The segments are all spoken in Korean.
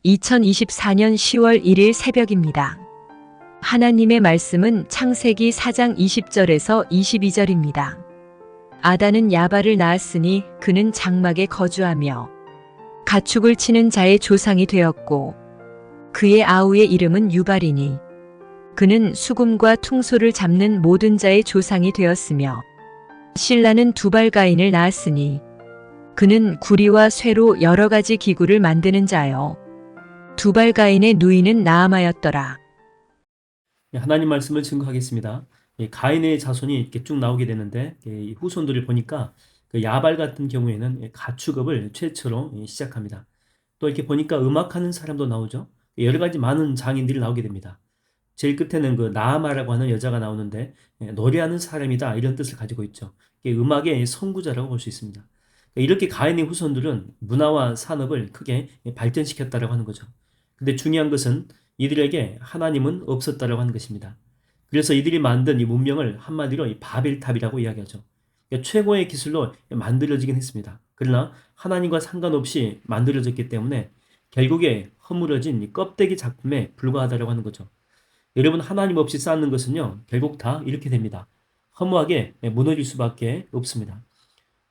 2024년 10월 1일 새벽입니다. 하나님의 말씀은 창세기 4장 20절에서 22절입니다. 아단은 야발을 낳았으니 그는 장막에 거주하며 가축을 치는 자의 조상이 되었고 그의 아우의 이름은 유발이니 그는 수금과 퉁소를 잡는 모든 자의 조상이 되었으며 실라는 두발가인을 낳았으니 그는 구리와 쇠로 여러 가지 기구를 만드는 자요. 두발가인의 누이는 나아마였더라. 하나님 말씀을 증거하겠습니다. 가인의 자손이 이렇게 쭉 나오게 되는데 이 후손들을 보니까 그 야발 같은 경우에는 가축업을 최초로 시작합니다. 또 이렇게 보니까 음악하는 사람도 나오죠. 여러 가지 많은 장인들이 나오게 됩니다. 제일 끝에는 그 나아마라고 하는 여자가 나오는데 노래하는 사람이다 이런 뜻을 가지고 있죠. 음악의 선구자라고 볼 수 있습니다. 이렇게 가인의 후손들은 문화와 산업을 크게 발전시켰다라고 하는 거죠. 근데 중요한 것은 이들에게 하나님은 없었다라고 하는 것입니다. 그래서 이들이 만든 이 문명을 한마디로 이 바벨탑이라고 이야기하죠. 최고의 기술로 만들어지긴 했습니다. 그러나 하나님과 상관없이 만들어졌기 때문에 결국에 허물어진 이 껍데기 작품에 불과하다라고 하는 거죠. 여러분, 하나님 없이 쌓는 것은요 결국 다 이렇게 됩니다. 허무하게 무너질 수밖에 없습니다.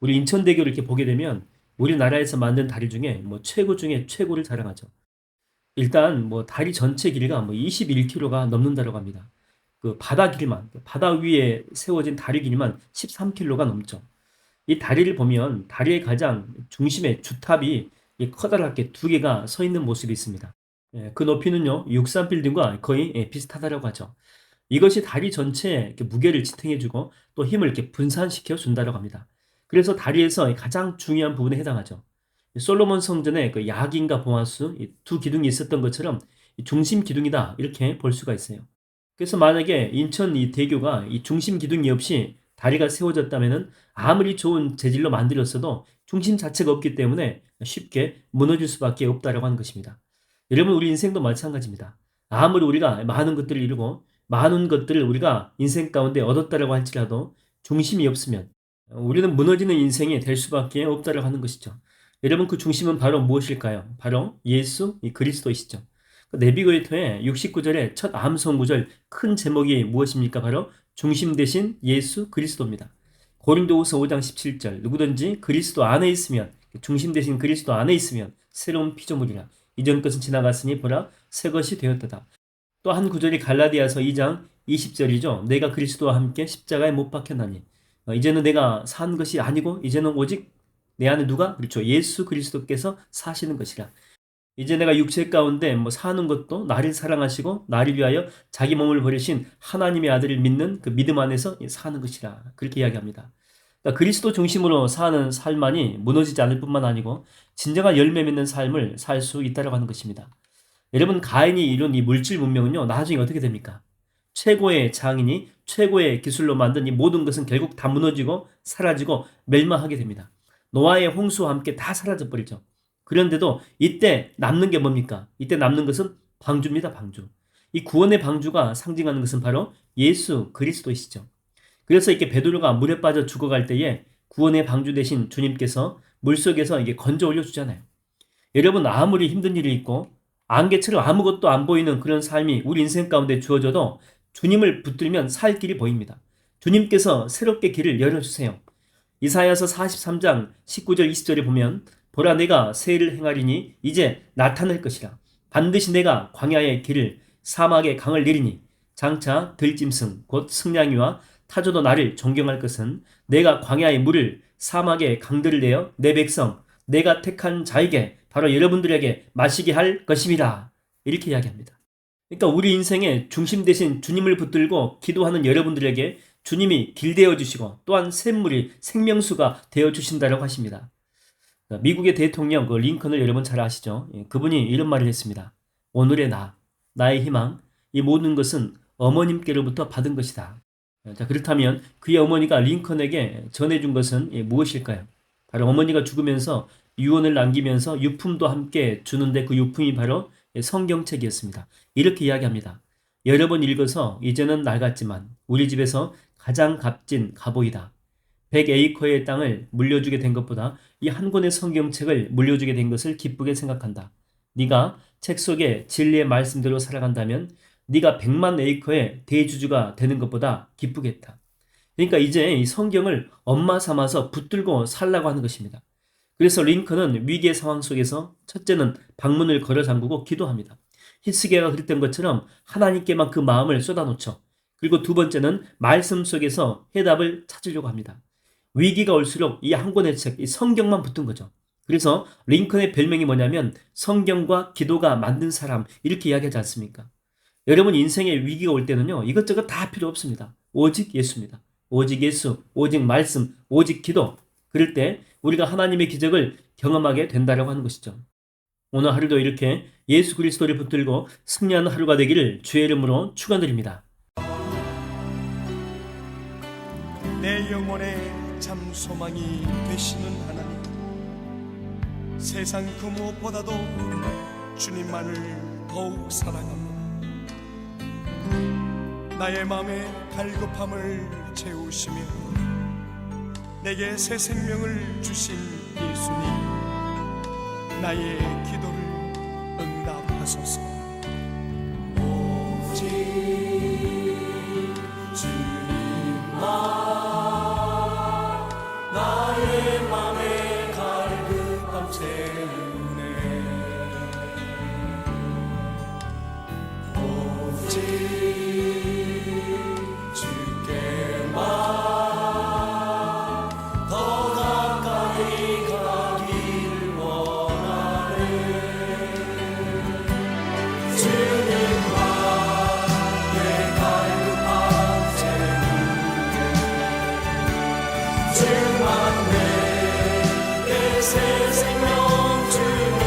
우리 인천대교를 이렇게 보게 되면 우리나라에서 만든 다리 중에 최고 중에 최고를 자랑하죠. 일단 다리 전체 길이가 21km가 넘는다고 합니다. 그 바다 길이만, 바다 위에 세워진 다리 길이만 13km가 넘죠. 이 다리를 보면 다리의 가장 중심에 주탑이 커다랗게 두 개가 서 있는 모습이 있습니다. 그 높이는요 63빌딩과 거의 비슷하다고 하죠. 이것이 다리 전체에 이렇게 무게를 지탱해주고 또 힘을 이렇게 분산시켜 준다고 합니다. 그래서 다리에서 가장 중요한 부분에 해당하죠. 솔로몬 성전에 그 야긴과 보아수 두 기둥이 있었던 것처럼 중심 기둥이다 이렇게 볼 수가 있어요. 그래서 만약에 인천 이 대교가 이 중심 기둥이 없이 다리가 세워졌다면은 아무리 좋은 재질로 만들었어도 중심 자체가 없기 때문에 쉽게 무너질 수밖에 없다라고 하는 것입니다. 여러분, 우리 인생도 마찬가지입니다. 아무리 우리가 많은 것들을 이루고 많은 것들을 우리가 인생 가운데 얻었다라고 할지라도 중심이 없으면 우리는 무너지는 인생이 될 수밖에 없다라고 하는 것이죠. 여러분, 그 중심은 바로 무엇일까요? 바로 예수 그리스도이시죠. 내비게이터의 69절의 첫 암송 구절 큰 제목이 무엇입니까? 바로 중심 대신 예수 그리스도입니다. 고린도후서 5장 17절 누구든지 그리스도 안에 있으면, 중심 대신 그리스도 안에 있으면 새로운 피조물이라 이전 것은 지나갔으니 보라 새 것이 되었도다. 또 한 구절이 갈라디아서 2장 20절이죠. 내가 그리스도와 함께 십자가에 못 박혔나니 이제는 내가 산 것이 아니고 이제는 오직 내 안에 누가? 그렇죠. 예수 그리스도께서 사시는 것이라. 이제 내가 육체 가운데 사는 것도 나를 사랑하시고 나를 위하여 자기 몸을 버리신 하나님의 아들을 믿는 그 믿음 안에서 사는 것이라. 그렇게 이야기합니다. 그러니까 그리스도 중심으로 사는 삶만이 무너지지 않을 뿐만 아니고 진정한 열매 맺는 삶을 살 수 있다고 하는 것입니다. 여러분, 가인이 이룬 이 물질 문명은요 나중에 어떻게 됩니까? 최고의 장인이 최고의 기술로 만든 이 모든 것은 결국 다 무너지고 사라지고 멸망하게 됩니다. 노아의 홍수와 함께 다 사라져 버리죠. 그런데도 이때 남는 게 뭡니까? 이때 남는 것은 방주입니다. 방주. 이 구원의 방주가 상징하는 것은 바로 예수 그리스도이시죠. 그래서 이렇게 베드로가 물에 빠져 죽어갈 때에 구원의 방주 대신 주님께서 물속에서 이게 건져 올려주잖아요. 여러분, 아무리 힘든 일이 있고 안개처럼 아무것도 안 보이는 그런 삶이 우리 인생 가운데 주어져도 주님을 붙들면 살 길이 보입니다. 주님께서 새롭게 길을 열어주세요. 이사야서 43장 19절 20절에 보면 보라 내가 새 일을 행하리니 이제 나타날 것이라. 반드시 내가 광야의 길을 사막의 강을 내리니 장차 들짐승 곧 승냥이와 타조도 나를 존경할 것은 내가 광야의 물을 사막의 강들을 내어 내 백성 내가 택한 자에게 바로 여러분들에게 마시게 할 것임이라. 이렇게 이야기합니다. 그러니까 우리 인생의 중심 대신 주님을 붙들고 기도하는 여러분들에게 주님이 길 되어 주시고 또한 샘물이 생명수가 되어 주신다고 하십니다. 미국의 대통령 링컨을 여러분 잘 아시죠? 그분이 이런 말을 했습니다. 오늘의 나의 희망, 이 모든 것은 어머님께로부터 받은 것이다. 자, 그렇다면 그의 어머니가 링컨에게 전해준 것은 무엇일까요? 바로 어머니가 죽으면서 유언을 남기면서 유품도 함께 주는데 그 유품이 바로 성경책이었습니다. 이렇게 이야기합니다. 여러 번 읽어서 이제는 낡았지만 우리 집에서 가장 값진 갑오이다. 100에이커의 땅을 물려주게 된 것보다 이 한 권의 성경책을 물려주게 된 것을 기쁘게 생각한다. 네가 책 속의 진리의 말씀대로 살아간다면 네가 100만 에이커의 대주주가 되는 것보다 기쁘겠다. 그러니까 이제 이 성경을 엄마 삼아서 붙들고 살라고 하는 것입니다. 그래서 링컨은 위기의 상황 속에서 첫째는 방문을 걸어 잠그고 기도합니다. 히스기야가 그랬던 것처럼 하나님께만 그 마음을 쏟아놓죠. 그리고 두 번째는 말씀 속에서 해답을 찾으려고 합니다. 위기가 올수록 이 한 권의 책, 이 성경만 붙은 거죠. 그래서 링컨의 별명이 뭐냐면 성경과 기도가 만든 사람, 이렇게 이야기하지 않습니까? 여러분 인생에 위기가 올 때는요, 이것저것 다 필요 없습니다. 오직 예수입니다. 오직 예수, 오직 말씀, 오직 기도. 그럴 때 우리가 하나님의 기적을 경험하게 된다라고 하는 것이죠. 오늘 하루도 이렇게 예수 그리스도를 붙들고 승리하는 하루가 되기를 주의 이름으로 축원드립니다. 내 영혼의 참 소망이 되시는 하나님, 세상 그 무엇보다도 주님만을 더욱 사랑합니다. 나의 마음의 갈급함을 채우시며 내게 새 생명을 주신 예수님, 나의 기도를 응답하소서. 오직 주님만 나의 맘에 갈급함 채우네. 오직 주께만 더 가까이 가기를 원하네. 주님만 내 갈급함 채우네. 주만 내게 새 생명 주네.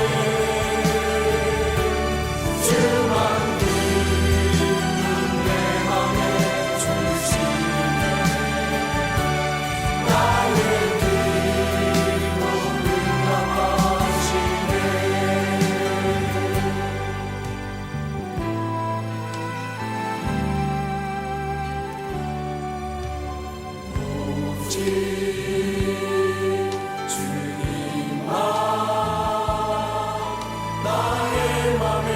주만 기쁨 내 맘에 주시네. 나의 기도 응답하시네. 오직 주님만 나의 맘에